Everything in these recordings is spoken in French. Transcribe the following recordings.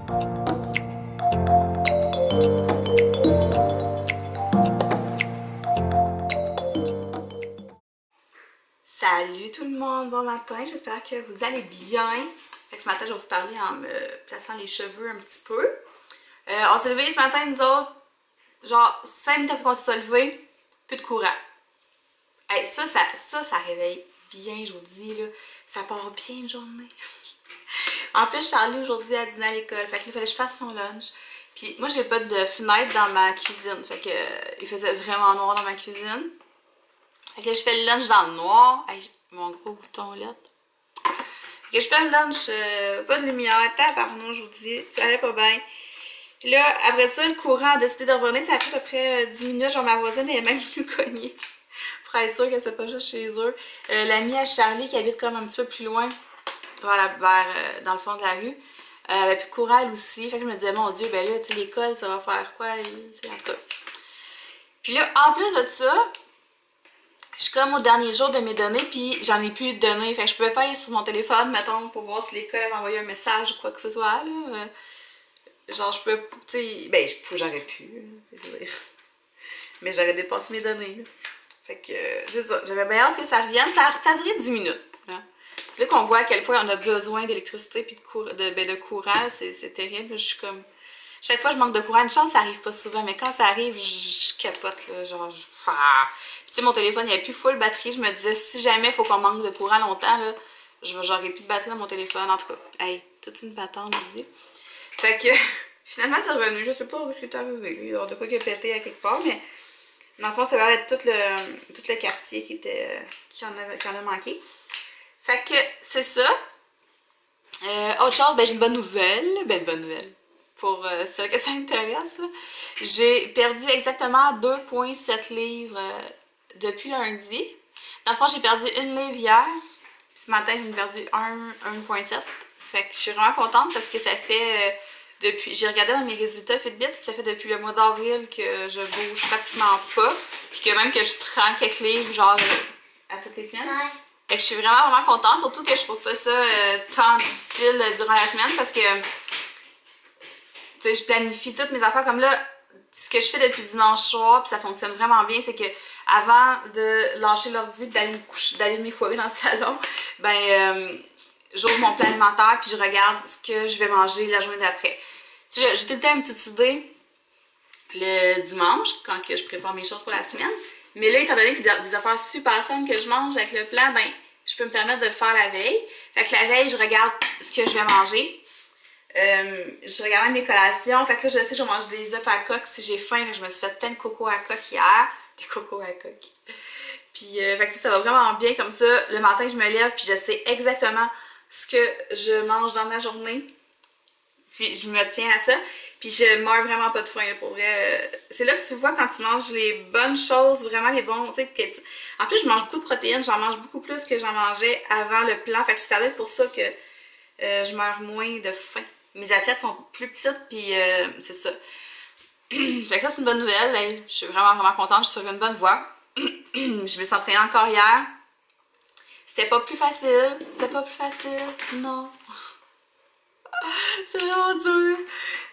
Salut tout le monde, bon matin, j'espère que vous allez bien. Fait que ce matin, je vais vous parler en me plaçant les cheveux un petit peu. On s'est levé ce matin, nous autres, genre 5 minutes après qu'on se soit levé, plus de courant. Hey, ça réveille bien, je vous dis, là. Ça part bien une journée. En plus, Charlie aujourd'hui a dîné à l'école, fait que là, il fallait que je fasse son lunch. Puis moi, j'ai pas de fenêtre dans ma cuisine, fait que il faisait vraiment noir dans ma cuisine. Fait que là, je fais le lunch dans le noir. Hey, mon gros bouton là. Fait que je fais le lunch, pas de lumière, tabarnou, je vous dis, ça allait pas bien. Là, après ça, le courant a décidé de revenir, ça a pris à peu près 10 minutes, genre ma voisine est même venue cogner. Pour être sûre que c'est pas juste chez eux. L'amie à Charlie qui habite comme un petit peu plus loin, dans le fond de la rue, elle avait plus de courant elle aussi. Fait que je me disais, mon Dieu, ben là, tu sais, l'école, ça va faire quoi? En tout cas. Puis là, en plus de ça, je suis comme au dernier jour de mes données, puis j'en ai plus de données. Fait que je pouvais pas aller sur mon téléphone, mettons, pour voir si l'école avait envoyé un message ou quoi que ce soit, là. Genre, je pouvais, tu sais, ben, j'aurais pu, mais j'aurais dépassé mes données, là. Fait que, c'est ça, j'avais bien hâte que ça revienne. Ça a duré 10 minutes, hein. C'est là qu'on voit à quel point on a besoin d'électricité puis de courant, c'est terrible. Je suis comme... Chaque fois que je manque de courant, une chance, ça arrive pas souvent, mais quand ça arrive, je capote, là, genre... Puis tu sais, mon téléphone, il n'y avait plus full batterie, je me disais, si jamais il faut qu'on manque de courant longtemps, là, j'aurais plus de batterie dans mon téléphone, en tout cas. Hey, toute une patente, je dis. Fait que, finalement, c'est revenu, je sais pas où est-ce que est arrivé, il y a de quoi qui a pété à quelque part, mais... Dans le fond, ça va être tout le quartier qui en a manqué. Fait que c'est ça. Autre chose, ben j'ai une bonne nouvelle. Ben une bonne nouvelle. Pour ceux que ça intéresse. J'ai perdu exactement 2,7 livres depuis lundi. Dans le fond, j'ai perdu 1 livre hier. Puis ce matin, j'en ai perdu 1,7. Fait que je suis vraiment contente parce que ça fait... J'ai regardé dans mes résultats Fitbit, puis ça fait depuis le mois d'avril que je bouge pratiquement pas. Puis que même que je prends quelques livres, genre, à toutes les semaines. Ouais. Fait que je suis vraiment contente, surtout que je trouve pas ça tant difficile durant la semaine parce que, tu sais, je planifie toutes mes affaires comme là. Ce que je fais depuis dimanche soir, puis ça fonctionne vraiment bien, c'est que avant de lâcher l'ordi et d'aller me foirer dans le salon, ben, j'ouvre mon plan alimentaire puis je regarde ce que je vais manger la journée d'après. J'ai tout le temps une petite idée le dimanche, quand que je prépare mes choses pour la semaine. Mais là, étant donné que c'est des affaires super simples que je mange avec le plan, ben, je peux me permettre de le faire la veille. Fait que la veille, je regarde ce que je vais manger. Je regarde mes collations. Fait que là, je sais que je vais manger des œufs à coque si j'ai faim. Je me suis fait plein de coco à coque hier. Des cocos à coque. Puis, fait que ça va vraiment bien comme ça. Le matin, je me lève puis je sais exactement ce que je mange dans ma journée. Puis je me tiens à ça. Puis je meurs vraiment pas de faim, pour vrai. C'est là que tu vois quand tu manges les bonnes choses, vraiment les bons, tu sais. En plus, je mange beaucoup de protéines, j'en mange beaucoup plus que j'en mangeais avant le plan. Fait que c'est peut-être pour ça que je meurs moins de faim. Mes assiettes sont plus petites, puis c'est ça. Fait que ça, c'est une bonne nouvelle. Hein. Je suis vraiment contente, je suis sur une bonne voie. Je me suis entraînée encore hier. C'était pas plus facile, non. C'est vraiment dur.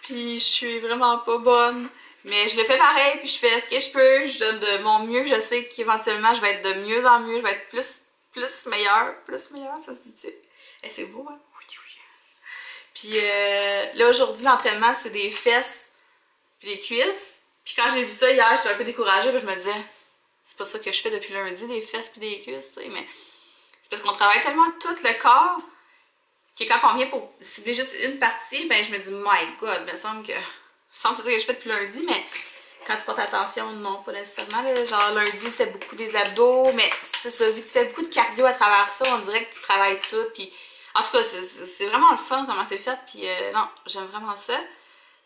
Puis je suis vraiment pas bonne. Mais je le fais pareil, puis je fais ce que je peux. Je donne de mon mieux. Je sais qu'éventuellement, je vais être de mieux en mieux. Je vais être plus meilleure. Plus meilleure, ça se dit-tu? Eh, c'est beau, hein? Oui, oui. Puis là, aujourd'hui, l'entraînement, c'est des fesses puis des cuisses. Puis quand j'ai vu ça hier, j'étais un peu découragée. Puis je me disais, c'est pas ça que je fais depuis lundi, des fesses puis des cuisses, tu sais. Mais c'est parce qu'on travaille tellement tout le corps que quand on vient pour cibler juste une partie, ben je me dis, my God, il me semble que c'est ça que je fais depuis lundi, mais quand tu portes attention, non, pas nécessairement. Là. Genre lundi, c'était beaucoup des abdos, mais c'est ça, vu que tu fais beaucoup de cardio à travers ça, on dirait que tu travailles tout, puis en tout cas, c'est vraiment le fun comment c'est fait, puis non, j'aime vraiment ça.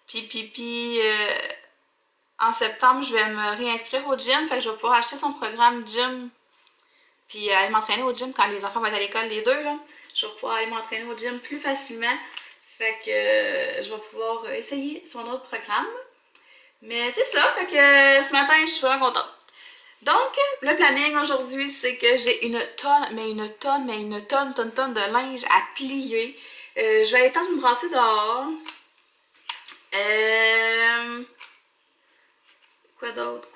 Puis en septembre, je vais me réinscrire au gym, fait que je vais pouvoir acheter son programme gym, puis aller m'entraîner au gym quand les enfants vont être à l'école, les deux, là. Je vais pouvoir aller m'entraîner au gym plus facilement. Fait que je vais pouvoir essayer son autre programme. Mais c'est ça, fait que ce matin, je suis vraiment contente. Donc, le planning aujourd'hui, c'est que j'ai une tonne de linge à plier. Je vais aller temps de me brasser dehors. Quoi d'autre?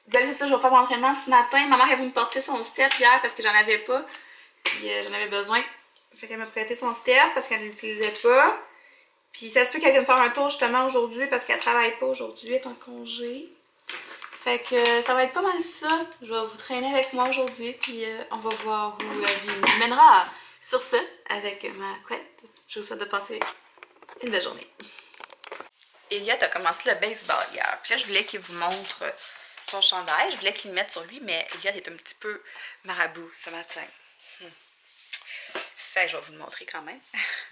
Ben, c'est ça, je vais faire mon entraînement ce matin. Ma mère est venue me porter son step hier parce que j'en avais pas. Puis j'en avais besoin. Fait qu'elle m'a prêté son step parce qu'elle ne l'utilisait pas. Puis ça se peut qu'elle vienne faire un tour justement aujourd'hui parce qu'elle travaille pas aujourd'hui, elle est en congé. Fait que ça va être pas mal ça. Je vais vous traîner avec moi aujourd'hui. Puis on va voir où la vie nous mènera. Sur ce, avec ma couette, je vous souhaite de passer une belle journée. Elliot a commencé le baseball hier. Puis là, je voulais qu'il vous montre son chandail. Je voulais qu'il le mette sur lui, mais Elliot est un petit peu marabout ce matin. Fait que je vais vous le montrer quand même.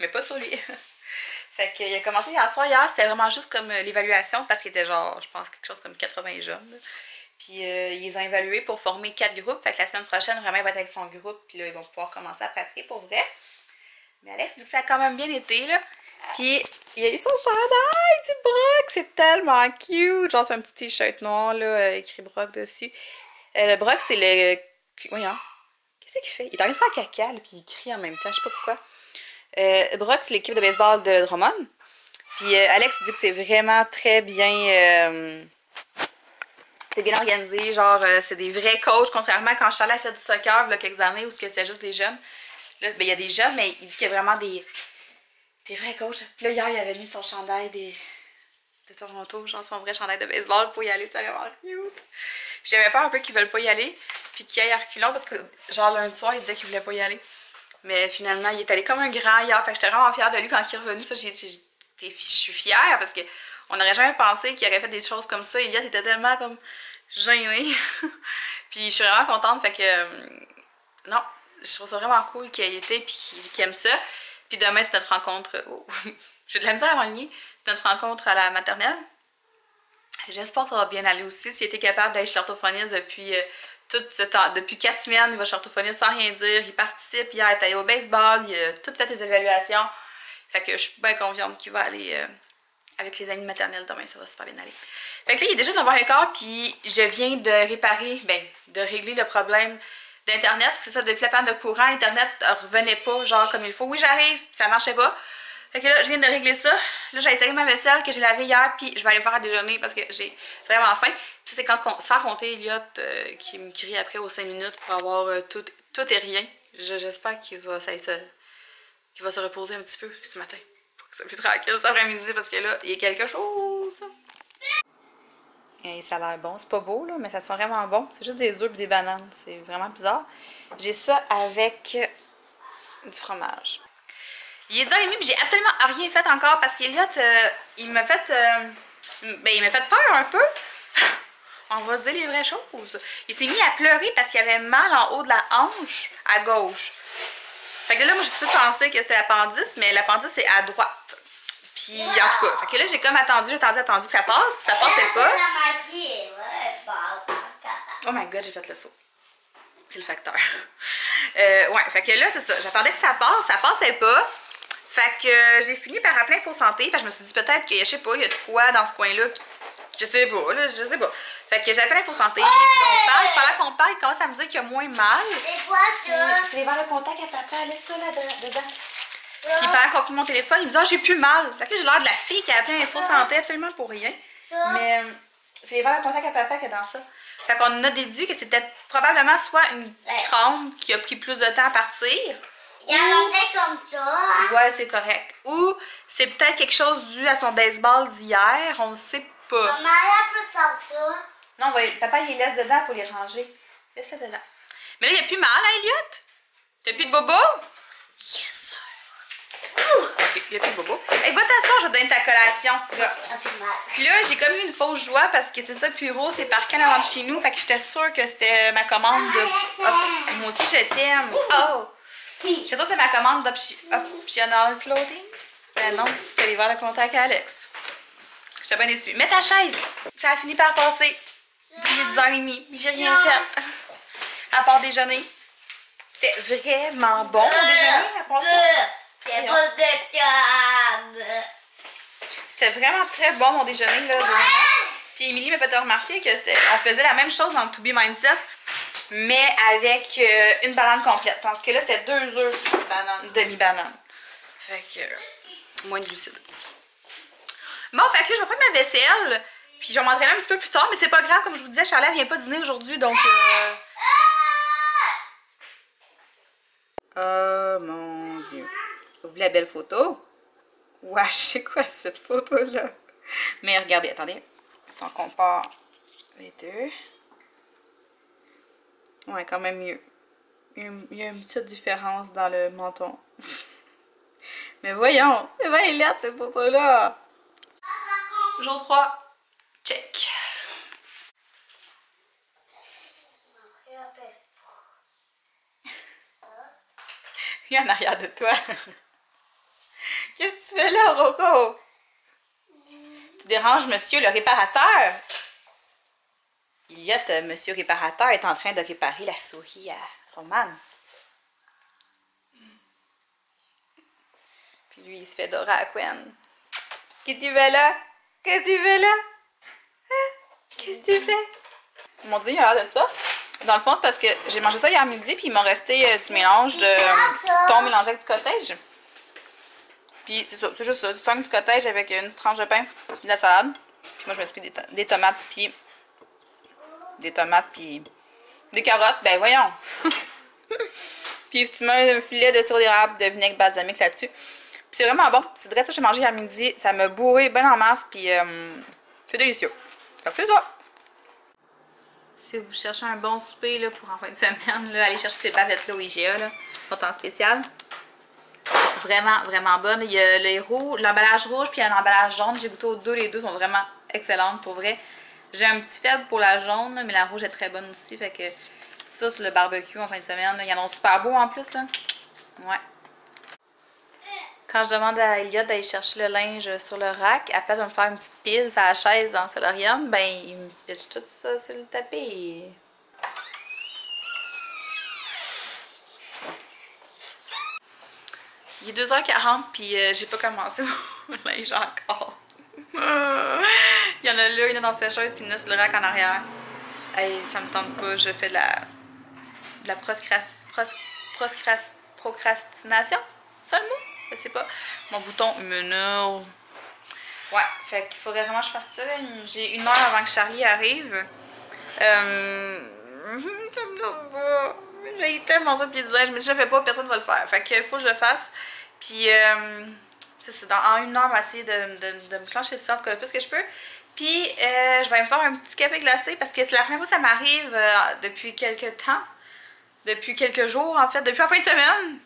Mais pas sur lui. Fait qu'il a commencé hier soir. Hier, c'était vraiment juste comme l'évaluation parce qu'il était genre, je pense, quelque chose comme 80 jeunes. Là. Puis ils les ont évalués pour former 4 groupes. Fait que la semaine prochaine, vraiment, il va être avec son groupe. Puis là, ils vont pouvoir commencer à pratiquer pour vrai. Mais Alex dit que ça a quand même bien été, là. Puis il a eu son chandail du Brock. C'est tellement cute. Genre, c'est un petit t-shirt noir, là, écrit Brock dessus. Le Brock, c'est le... Voyons. Qu'est-ce qu'il fait? Il est en train de faire caca, là, puis il crie en même temps. Je sais pas pourquoi. Brock, c'est l'équipe de baseball de Drummond. Puis Alex dit que c'est vraiment très bien... c'est bien organisé, genre c'est des vrais coachs, contrairement à quand Charles a fait du soccer il y a quelques années où c'était juste des jeunes. Là, ben, il y a des jeunes, mais il dit qu'il y a vraiment des vrais coachs. Puis là, hier, il avait mis son chandail de Toronto, genre son vrai chandail de baseball pour y aller, c'est vraiment cute. J'avais peur un peu qu'ils veulent pas y aller, puis qu'il aille à reculons parce que genre lundi soir, il disait qu'il voulait pas y aller. Mais finalement, il est allé comme un grand hier, fait que j'étais vraiment fière de lui quand il est revenu. Ça, je suis fière parce que on n'aurait jamais pensé qu'il aurait fait des choses comme ça. Elliot était tellement comme gêné. Puis je suis vraiment contente, fait que non, je trouve ça vraiment cool qu'il ait été puis qu'il aime ça. Puis demain, c'est notre rencontre. Oh. J'ai de la misère à m'enligner. C'est notre rencontre à la maternelle. J'espère que ça va bien aller aussi. S'il était capable d'aller chez l'orthophoniste depuis tout ce temps, depuis 4 semaines, il va chez l'orthophoniste sans rien dire. Il participe, il est allé au baseball, il a tout fait les évaluations. Fait que je suis bien confiante qu'il va aller avec les amis maternels demain, ça va super bien aller. Fait que là, il est déjà 9h15, puis je viens de réparer, de régler le problème d'Internet. C'est ça, depuis la panne de courant, Internet revenait pas, genre comme il faut. Oui, j'arrive, ça marchait pas. Fait que là, je viens de régler ça. Là, j'ai essayé ma vaisselle que j'ai lavée hier, puis je vais aller me faire à déjeuner parce que j'ai vraiment faim. Puis c'est quand, sans compter Elliot qui me crie après aux 5 minutes pour avoir tout et rien. J'espère qu'il va, qu'il va se reposer un petit peu ce matin. Pour que ça soit plus tranquille cet après-midi parce que là, il y a quelque chose. Et ça a l'air bon. C'est pas beau, là, mais ça sent vraiment bon. C'est juste des œufs et des bananes. C'est vraiment bizarre. J'ai ça avec du fromage. Il est 10h30 puis j'ai absolument rien fait encore parce qu'Elliot, il m'a fait peur un peu. On va se dire les vraies choses. Il s'est mis à pleurer parce qu'il avait mal en haut de la hanche à gauche. Fait que là, moi, j'ai tout de suite pensé que c'était l'appendice, mais l'appendice, c'est à droite. Puis, en tout cas, fait que là, j'ai comme attendu que ça passe, puis ça passait pas. Oh my god, j'ai fait le saut. C'est le facteur. Ouais, fait que là, c'est ça. J'attendais que ça passait pas. Fait que j'ai fini par appeler Info Santé, parce que je me suis dit peut-être que, je sais pas, il y a de quoi dans ce coin-là. Je sais pas, là, je sais pas. Fait que j'appelle Info Santé, pendant qu'on parle, il commence à me dire qu'il y a moins mal. C'est quoi ça? C'est les verres de contact à papa, laisse ça là dedans. Puis pendant qu'on filme mon téléphone, il me dit « Ah, j'ai plus mal ». Fait que là, j'ai l'air de la fille qui a appelé Info Santé absolument pour rien. Mais c'est les verres de contact à papa qu'il y a dans ça. Fait qu'on a déduit que c'était probablement soit une crampe qui a pris plus de temps à partir. Il y a longtemps comme ça. Ouais, c'est correct. Ou c'est peut-être quelque chose dû à son baseball d'hier, on ne sait pas. Maman, elle a plus de ça. Non, papa, il les laisse dedans pour les ranger. Laisse ça dedans. Mais là, il n'y a plus mal, hein, Elliot? T'as plus de bobo? Yes, sir. Ok, il n'y a plus de bobo. Hey, va t'asseoir, je vais te donner ta collation, ce gars. Puis là, j'ai comme eu une fausse joie parce que c'est ça, Puro, c'est par quand avant de chez nous. Fait que j'étais sûre que c'était ma commande de... moi aussi, je t'aime. Oh! J'étais sûre que c'est ma commande d'optional clothing. Ben non, c'était les verres de contact à Alex. J'étais bien déçue. Mets ta chaise! Ça a fini par passer. Puis il est 10h30. J'ai rien fait. À part déjeuner. C'était vraiment bon mon déjeuner à part ça. C'est pas de table. C'était vraiment très bon mon déjeuner là. Puis Émilie m'a fait remarquer que on faisait la même chose dans le To Be Mindset, mais avec une banane complète. Parce que là, c'était 2 œufs, demi-banane. Fait que moins de glucides. Bon, fait que là, je vais faire ma vaisselle. Puis je vais m'entraîner un petit peu plus tard, mais c'est pas grave, comme je vous disais, Charlotte vient pas dîner aujourd'hui, donc... Oh mon Dieu. Vous voulez la belle photo? Wesh, c'est quoi cette photo-là? Mais regardez, attendez. Si on compare les deux. Ouais, quand même mieux. Il y a une petite différence dans le menton. Mais voyons, c'est bien laide cette photo-là. Jour 3. Check. Il est en arrière de toi. Qu'est-ce que tu fais là, Rocco? Tu déranges monsieur le réparateur? Elliot, monsieur réparateur, est en train de réparer la souris à Romane. Puis lui, il se fait dorer à Quen. Qu'est-ce que tu fais là? Qu'est-ce que tu fais là? Hein? Qu'est-ce que tu fais? Ils m'ont dit, il a l'air de ça. Dans le fond, c'est parce que j'ai mangé ça hier midi, puis il m'a resté du mélange de thon mélangé avec du cottage. Puis c'est ça, c'est juste ça, du thon, du cottage avec une tranche de pain, de la salade. Puis moi, je me suis pris des tomates, puis des carottes. Ben voyons! Puis tu mets un filet de sirop d'érable, de vinaigre balsamique là-dessus. Puis c'est vraiment bon. C'est vrai que j'ai mangé hier midi. Ça m'a bourré bien en masse, puis c'est délicieux. Fait que c'est ça! Si vous cherchez un bon souper là, pour en fin de semaine, là, allez chercher ces bavettes-là au IGA, là, pas en spécial. Vraiment, vraiment bonnes. Il y a l'emballage rouge puis il y a l'emballage jaune. J'ai goûté aux deux. Les deux sont vraiment excellentes pour vrai. J'ai un petit faible pour la jaune, là, mais la rouge est très bonne aussi. Fait que ça, c'est le barbecue en fin de semaine. Là. Ils en ont super beau en plus. Là. Ouais. Quand je demande à Elliot d'aller chercher le linge sur le rack, à place de me faire une petite pile sur la chaise dans le solarium, ben il me pitche tout ça sur le tapis. Il est 2h40 puis j'ai pas commencé mon linge encore. Il y en a là, il y en a dans la sécheuse puis il y en a sur le rack en arrière. Hey, ça me tente pas, je fais de la procrastination. C'est ça le mot? Je sais pas. Mon bouton m'énerve. Ouais, fait qu'il faudrait vraiment que je fasse ça. J'ai 1 heure avant que Charlie arrive. Ça me donne pas. J'ai tellement ça plier du linge, mais si je le fais pas, personne ne va le faire. Fait qu'il faut que je le fasse. Puis, c'est ça. En 1 heure, on va essayer de me clencher ça, en tout cas, le plus que je peux. Puis, je vais me faire un petit café glacé parce que c'est la première fois que ça m'arrive depuis quelques temps. Depuis quelques jours, en fait. Depuis la fin de semaine.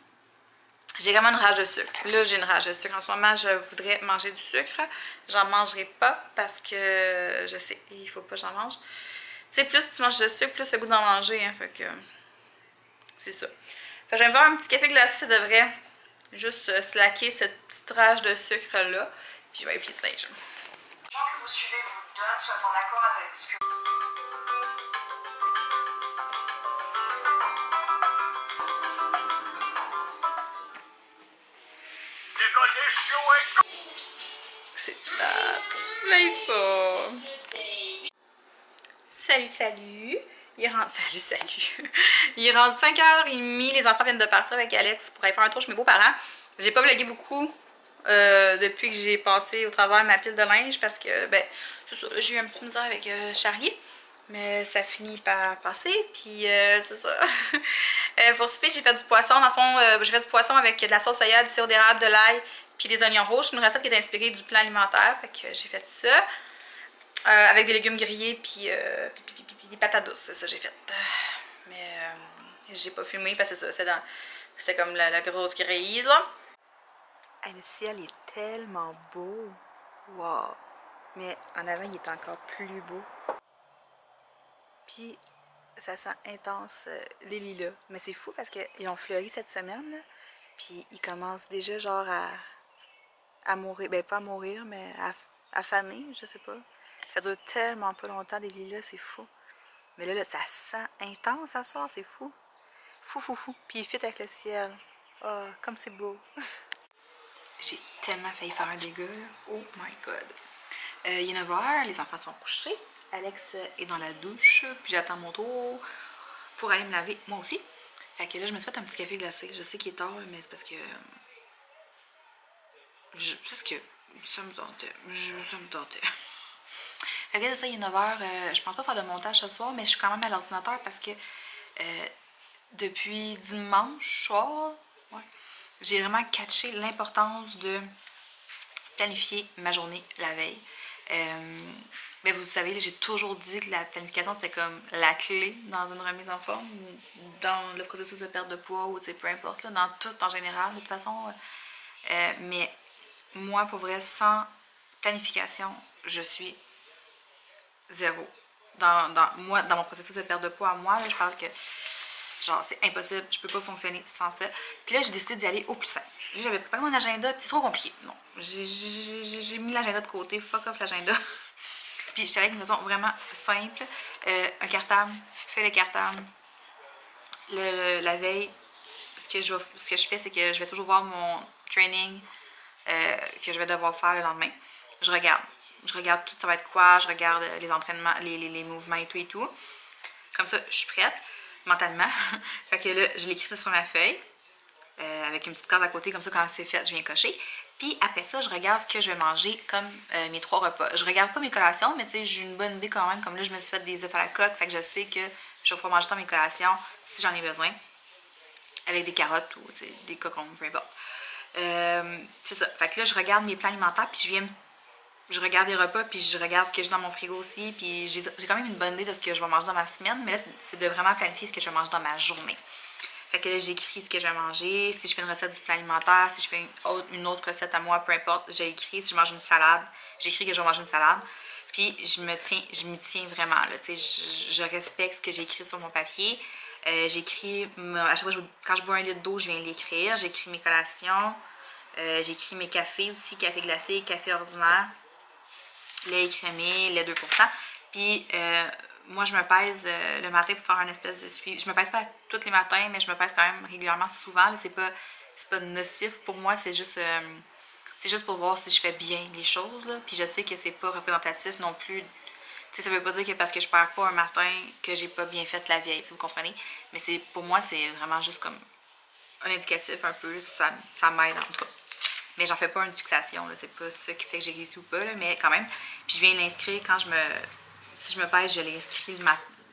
J'ai vraiment une rage de sucre. Là, j'ai une rage de sucre. En ce moment, je voudrais manger du sucre. J'en mangerai pas parce que je sais, il faut pas que j'en mange. Tu sais, plus tu manges de sucre, plus le goût d'en manger. Hein, fait que c'est ça. Fait que je vais me faire un petit café glacé. Ça devrait juste slacker cette petite rage de sucre-là. Puis je vais épiler ce linge. Les gens que vous suivez vous donnent, soient en accord avec ce que... C'est plate. Play ça. Salut, salut. Il rentre. Salut. Il rentre 5h30. Les enfants viennent de partir avec Alex pour aller faire un tour chez mes beaux-parents. J'ai pas vlogué beaucoup depuis que j'ai passé au travers ma pile de linge parce que, ben, j'ai eu un petit peu de misère avec Charlie. Mais ça finit par passer, puis c'est ça. Pour souper, j'ai fait du poisson. Dans le fond, j'ai fait du poisson avec de la sauce soya, du sirop d'érable, de l'ail, puis des oignons rouges. C'est une recette qui est inspirée du plan alimentaire, fait que j'ai fait ça. Avec des légumes grillés, puis des patates douces, c'est ça que j'ai fait. Mais j'ai pas filmé parce que c'est ça, c'était comme la grosse grille, là. Hey, le ciel est tellement beau. Wow! Mais en avant, il est encore plus beau. Puis ça sent intense les lilas. Mais c'est fou parce qu'ils ont fleuri cette semaine, là. Puis ils commencent déjà genre à mourir. Ben pas à mourir, mais à faner, je sais pas. Ça dure tellement pas longtemps des lilas, c'est fou. Mais là, ça sent intense à soir, c'est fou. Fou. Puis il fit avec le ciel. Oh, comme c'est beau. J'ai tellement failli faire un dégât, là. Oh my god. Il est 9h, les enfants sont couchés. Alex est dans la douche, puis j'attends mon tour pour aller me laver, moi aussi. Fait que là, je me suis fait un petit café glacé. Je sais qu'il est tard, mais c'est parce que Parce que ça me tentait. Ça me tentait. Regardez ça, il est 9h. Je pense pas faire de montage ce soir, mais je suis quand même à l'ordinateur parce que depuis dimanche soir, ouais, j'ai vraiment catché l'importance de planifier ma journée la veille. Mais vous savez, j'ai toujours dit que la planification c'était comme la clé dans une remise en forme, dans le processus de perte de poids ou peu importe, là, dans tout en général, de toute façon. Mais moi, pour vrai, sans planification, je suis zéro. Dans mon processus de perte de poids à moi, là, je parle que genre c'est impossible, je peux pas fonctionner sans ça. Puis là, j'ai décidé d'y aller au plus simple. J'avais préparé mon agenda, c'est trop compliqué. Non, j'ai mis l'agenda de côté, fuck off l'agenda. Puis j'étais avec une façon vraiment simple. Un cartable, fais le cartable. La veille, ce que je fais, c'est que je vais toujours voir mon training que je vais devoir faire le lendemain. Je regarde tout ça va être quoi, je regarde les entraînements, les mouvements et tout et tout. Comme ça, je suis prête mentalement. Fait que là, je l'écris sur ma feuille avec une petite case à côté, comme ça quand c'est fait, je viens cocher. Puis après ça, je regarde ce que je vais manger comme mes 3 repas. Je regarde pas mes collations, mais tu sais, j'ai une bonne idée quand même. Comme là, je me suis fait des œufs à la coque, fait que je sais que je vais pouvoir manger dans mes collations si j'en ai besoin. Avec des carottes ou des cocombes, peu importe. C'est ça. Fait que là, je regarde mes plans alimentaires, puis je regarde les repas, puis je regarde ce que j'ai dans mon frigo aussi, puis j'ai quand même une bonne idée de ce que je vais manger dans ma semaine, mais là, c'est de vraiment planifier ce que je vais manger dans ma journée. Fait que là, j'écris ce que je vais manger, si je fais une recette du plan alimentaire, si je fais une autre recette à moi, peu importe, j'ai écrit, si je mange une salade, j'écris que je vais manger une salade, puis je m'y tiens vraiment, là, tu sais, je respecte ce que j'ai écrit sur mon papier, j'écris, à chaque fois, quand je bois un litre d'eau, je viens l'écrire, j'écris mes collations, j'écris mes cafés aussi, café glacé, café ordinaire, lait écrémé, lait 2%. Puis moi, je me pèse le matin pour faire un espèce de suivi. Je me pèse pas tous les matins, mais je me pèse quand même régulièrement souvent. C'est pas nocif pour moi, c'est juste pour voir si je fais bien les choses. Là. Puis je sais que c'est pas représentatif non plus. T'sais, ça veut pas dire que parce que je perds pas un matin que j'ai pas bien fait la veille, vous comprenez? Mais pour moi, c'est vraiment juste comme un indicatif un peu. Ça m'aide en tout cas. Mais j'en fais pas une fixation, c'est pas ça qui fait que j'ai réussi ou pas, là, mais quand même. Puis je viens l'inscrire quand si je me pèse, je l'inscris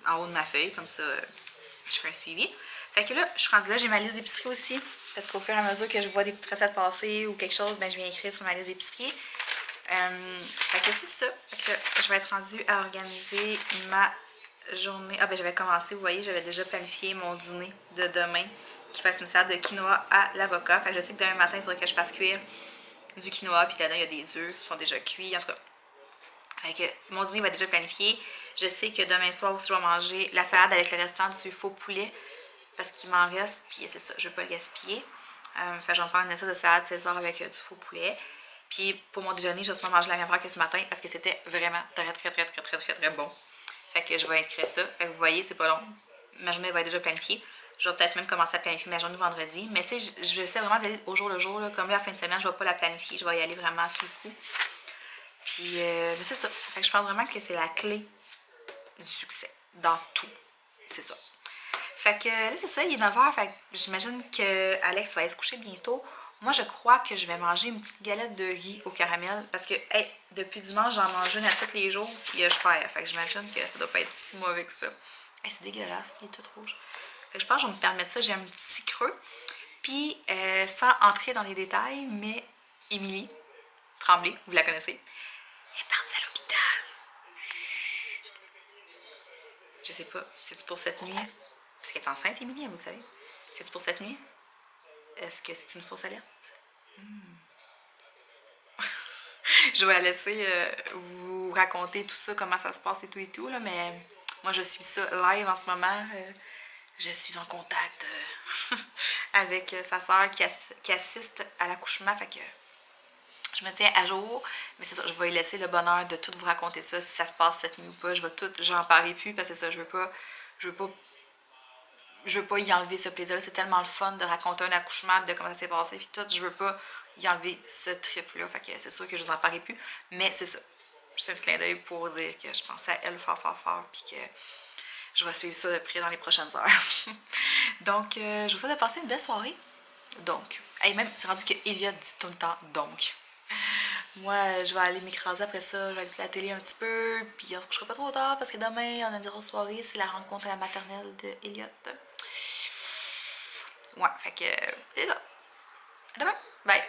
en haut de ma feuille, comme ça, je fais un suivi. Fait que là, je suis rendue là, j'ai ma liste d'épicerie aussi, parce qu'au fur et à mesure que je vois des petites recettes passer ou quelque chose, ben je viens écrire sur ma liste d'épicerie. Fait que c'est ça. Fait que là, je vais être rendue à organiser ma journée. Ah ben j'avais commencé, vous voyez, j'avais déjà planifié mon dîner de demain, qui va être une salade de quinoa à l'avocat. Fait que je sais que demain matin, il faudrait que je fasse cuire du quinoa, puis là-dedans, il y a des œufs qui sont déjà cuits, en tout cas. Fait que mon dîner va être déjà planifié. Je sais que demain soir aussi, je vais manger la salade avec le restant du faux poulet, parce qu'il m'en reste, puis c'est ça, je ne vais pas le gaspiller. Fait que je vais me faire une espèce de salade César avec du faux poulet. Puis pour mon déjeuner, je vais sûrement manger la même affaire que ce matin, parce que c'était vraiment très bon. Fait que je vais inscrire ça. Fait que vous voyez, c'est pas long. Ma journée va être déjà planifiée. Je vais peut-être même commencer à planifier ma journée vendredi. Mais tu sais, je sais vraiment d'aller au jour le jour. Là. Comme là, la fin de semaine, je ne vais pas la planifier. Je vais y aller vraiment sous le coup. Puis, mais c'est ça. Fait que je pense vraiment que c'est la clé du succès. Dans tout. C'est ça. Fait que là, c'est ça. Il est 9h. Fait que j'imagine que Alex va aller se coucher bientôt. Moi, je crois que je vais manger une petite galette de riz au caramel. Parce que, hey, depuis dimanche, j'en mange une à tous les jours. Puis je perds. Fait que j'imagine que ça doit pas être si mauvais que ça. Hey, c'est dégueulasse. Il est tout rouge. Fait que je pense que je vais me permettre ça. J'ai un petit creux. Puis, sans entrer dans les détails, mais Émilie Tremblay, vous la connaissez, est partie à l'hôpital. Je sais pas. C'est-tu pour cette nuit? Parce qu'elle est enceinte, Émilie, vous le savez. C'est-tu pour cette nuit? Est-ce que c'est une fausse alerte? Je vais la laisser vous raconter tout ça, comment ça se passe et tout là, mais moi je suis ça live en ce moment. Je suis en contact avec sa soeur qui assiste à l'accouchement, fait que je me tiens à jour, mais c'est ça, je vais lui laisser le bonheur de tout vous raconter ça, si ça se passe cette nuit ou pas, j'en parlerai plus parce que c'est ça, je veux pas y enlever ce plaisir-là, c'est tellement le fun de raconter un accouchement, de comment ça s'est passé, puis tout, je veux pas y enlever ce trip-là, fait que c'est sûr que je vous en parlerai plus, mais c'est ça, juste un petit clin d'œil pour dire que je pensais à elle fort, puis que je vais suivre ça de près dans les prochaines heures. Donc, je vous souhaite de passer une belle soirée. Donc, et même, c'est rendu que Elliot dit tout le temps « donc ». Moi, je vais aller m'écraser après ça, je vais écouter la télé un petit peu, puis on se couchera pas trop tard parce que demain, on a une grosse soirée, c'est la rencontre à la maternelle de Elliot. Ouais, fait que c'est ça. À demain. Bye.